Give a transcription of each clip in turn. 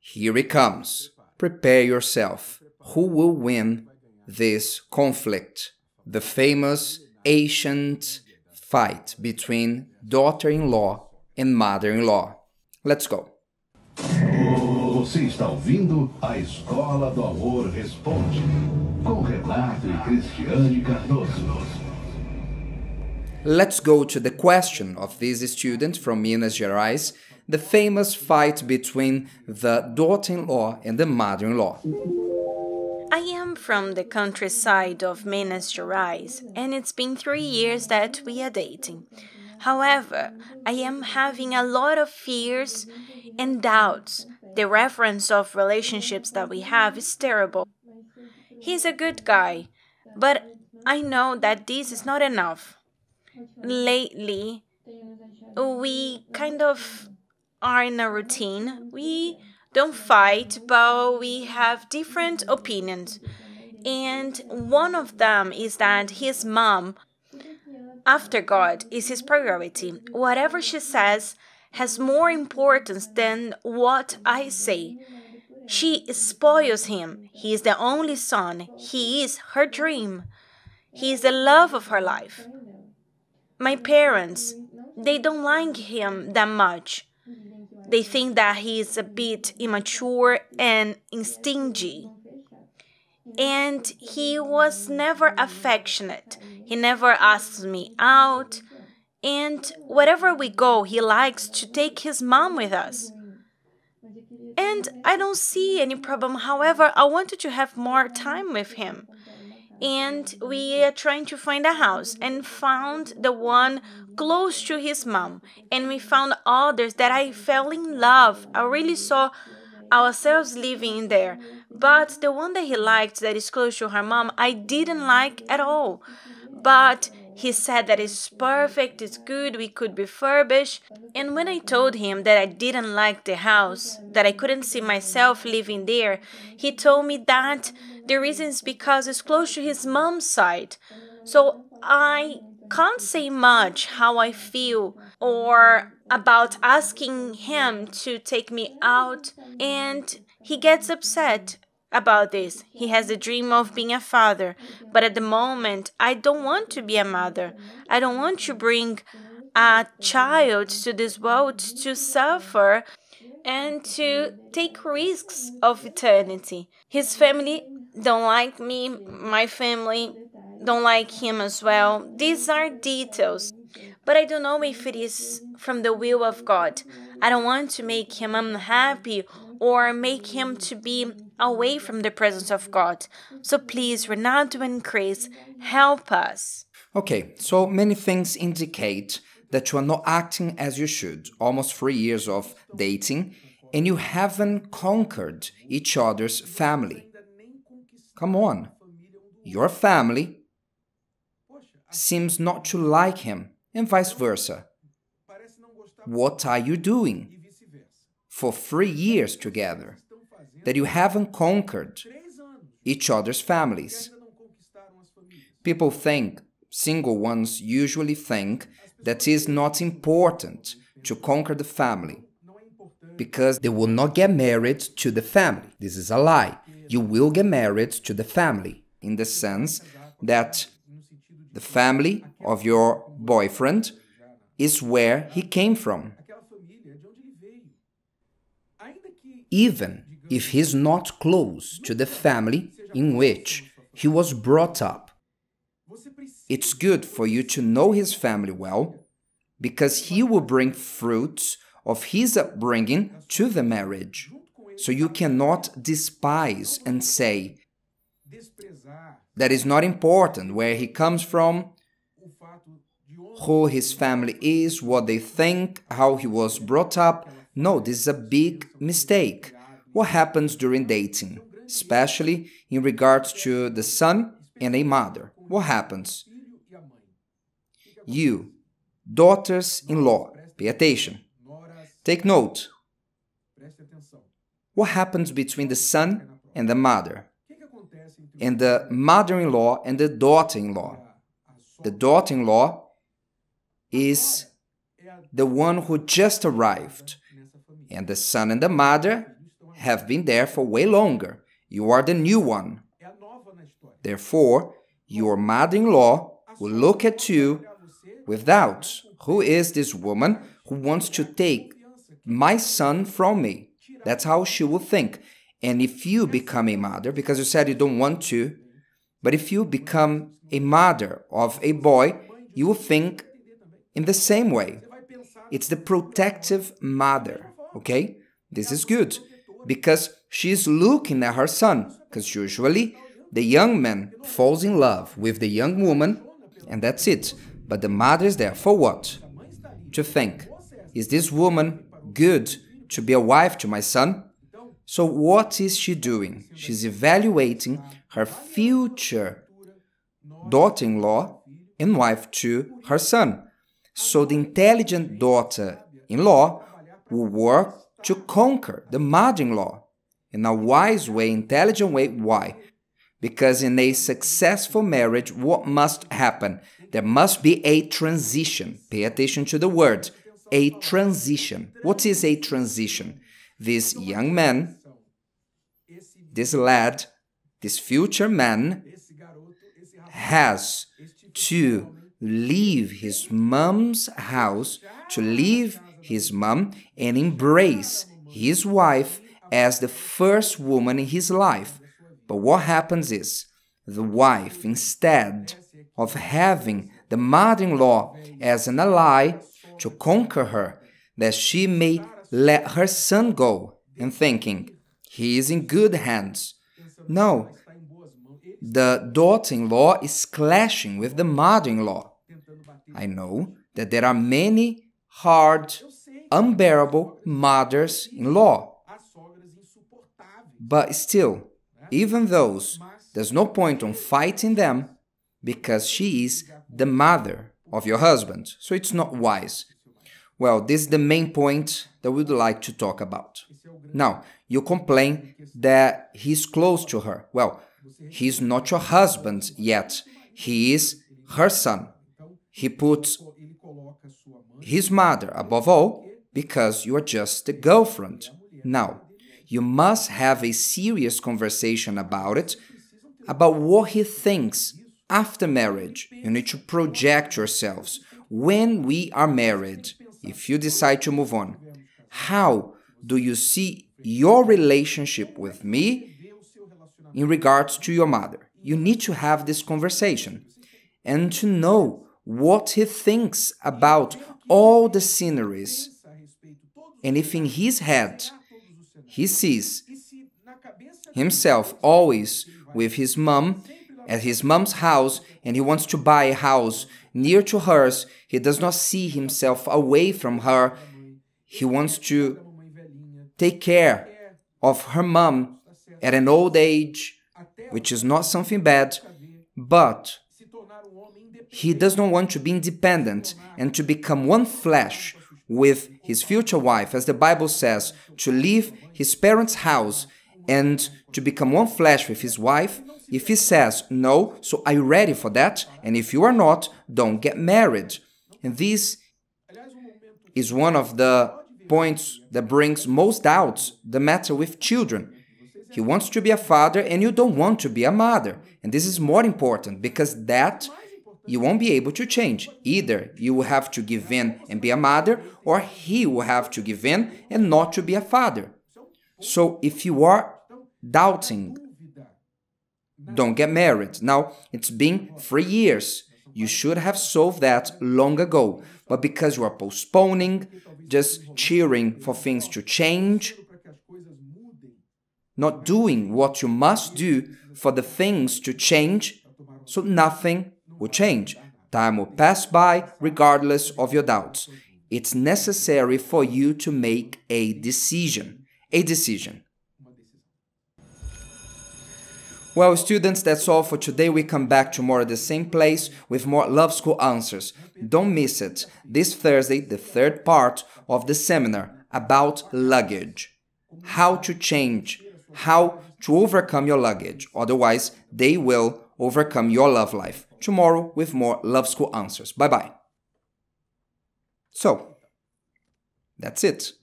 Here it comes. Prepare yourself. Who will win this conflict? The famous ancient fight between daughter-in-law and mother-in-law. Let's go. Você está ouvindo a Escola do Amor Responde, com Renato e Cristiane Cardoso. Let's go to the question of this student from Minas Gerais, the famous fight between the daughter-in-law and the mother-in-law. I am from the countryside of Minas Gerais, and it's been 3 years that we are dating. However, I am having a lot of fears and doubts. The reference of relationships that we have is terrible. He's a good guy, but I know that this is not enough. Lately, we kind of are in a routine. We don't fight, but we have different opinions. And one of them is that his mom, after God, is his priority. Whatever she says has more importance than what I say. She spoils him. He is the only son. He is her dream. He is the love of her life. My parents, they don't like him that much. They think that he is a bit immature and stingy. And he was never affectionate. He never asks me out. And wherever we go, he likes to take his mom with us. And I don't see any problem. However, I wanted to have more time with him. And we are trying to find a house and found the one close to his mom. And we found others that I fell in love. I really saw ourselves living there. But the one that he liked that is close to her mom, I didn't like at all. But he said that it's perfect, it's good, we could refurbish. And when I told him that I didn't like the house, that I couldn't see myself living there, he told me that the reason is because it's close to his mom's side. So I can't say much how I feel or about asking him to take me out, and he gets upset about this. He has a dream of being a father, but at the moment, I don't want to be a mother. I don't want to bring a child to this world to suffer and to take risks of eternity. His family don't like me, my family don't like him as well. These are details, but I don't know if it is from the will of God. I don't want to make him unhappy or make him to be away from the presence of God. So please, Renato and Chris, help us. Okay, so many things indicate that you are not acting as you should. Almost 3 years of dating, and you haven't conquered each other's family. Come on. Your family seems not to like him, and vice versa. What are you doing for 3 years together that you haven't conquered each other's families? People think, single ones usually think, that it is not important to conquer the family because they will not get married to the family. This is a lie. You will get married to the family in the sense that the family of your boyfriend is where he came from. Even if he's not close to the family in which he was brought up, it's good for you to know his family well, because he will bring fruits of his upbringing to the marriage. So you cannot despise and say that is not important where he comes from, who his family is, what they think, how he was brought up. No, this is a big mistake. What happens during dating, especially in regards to the son and a mother? What happens? You, daughters-in-law, pay attention. Take note. What happens between the son and the mother? And the mother-in-law and the daughter-in-law? The daughter-in-law is the one who just arrived, and the son and the mother have been there for way longer. You are the new one. Therefore, your mother-in-law will look at you with doubt. Who is this woman who wants to take my son from me? That's how she will think. And if you become a mother, because you said you don't want to, but if you become a mother of a boy, you will think in the same way. It's the protective mother, okay? This is good, because she's looking at her son, because usually the young man falls in love with the young woman, and that's it. But the mother is there for what? To think, is this woman good to be a wife to my son? So what is she doing? She's evaluating her future daughter-in-law and wife to her son. So the intelligent daughter-in-law will work to conquer the mother-in-law in a wise way, intelligent way. Why? Because in a successful marriage, what must happen? There must be a transition. Pay attention to the word, a transition. What is a transition? This young man, this lad, this future man has to leave his mom's house, to leave his mom and embrace his wife as the first woman in his life. But what happens is, the wife, instead of having the mother-in-law as an ally to conquer her, that she may let her son go, and thinking, he is in good hands. No, the daughter-in-law is clashing with the mother-in-law. I know that there are many hard, unbearable mothers-in-law, but still, even those, there's no point on fighting them, because she is the mother of your husband, so it's not wise. Well, this is the main point that we'd like to talk about. Now, you complain that he's close to her. Well, he's not your husband yet. He is her son. He puts his mother above all because you are just the girlfriend. Now, you must have a serious conversation about it, about what he thinks after marriage. You need to project yourselves. When we are married, if you decide to move on, how do you see your relationship with me in regards to your mother? You need to have this conversation and to know what he thinks about all the sceneries. And if in his head he sees himself always with his mom at his mom's house, and he wants to buy a house near to hers, he does not see himself away from her. He wants to take care of her mom at an old age, which is not something bad, but he does not want to be independent and to become one flesh with his future wife, as the Bible says, to leave his parents' house and to become one flesh with his wife. If he says no, so are you ready for that? And if you are not, don't get married. And this is one of the points that brings most doubts, the matter with children. He wants to be a father and you don't want to be a mother. And this is more important, because that you won't be able to change. Either you will have to give in and be a mother, or he will have to give in and not to be a father. So if you are doubting, don't get married. Now, it's been 3 years. You should have solved that long ago. But because you are postponing, just cheering for things to change, not doing what you must do for the things to change, so nothing will change. Time will pass by regardless of your doubts. It's necessary for you to make a decision. A decision. Well, students, that's all for today. We come back tomorrow at the same place with more Love School answers. Don't miss it. This Thursday, the third part of the seminar about luggage. How to change, how to overcome your luggage. Otherwise, they will overcome your love life. Tomorrow with more Love School answers. Bye-bye. So, that's it.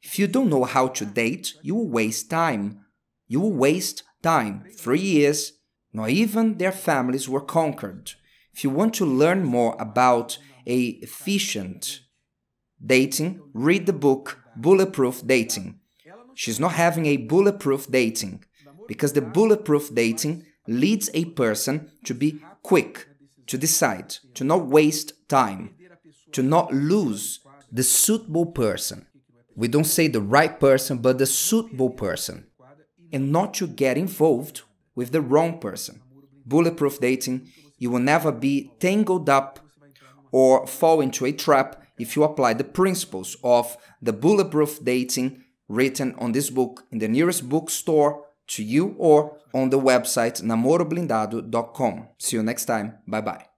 If you don't know how to date, you will waste time. You will waste time. 3 years, not even their families were conquered. If you want to learn more about a efficient dating, read the book Bulletproof Dating. She's not having a bulletproof dating because the bulletproof dating leads a person to be quick, to decide, to not waste time, to not lose the suitable person. We don't say the right person, but the suitable person, and not to get involved with the wrong person. Bulletproof dating, you will never be tangled up or fall into a trap if you apply the principles of the bulletproof dating written on this book in the nearest bookstore to you or on the website namoroblindado.com. See you next time. Bye bye.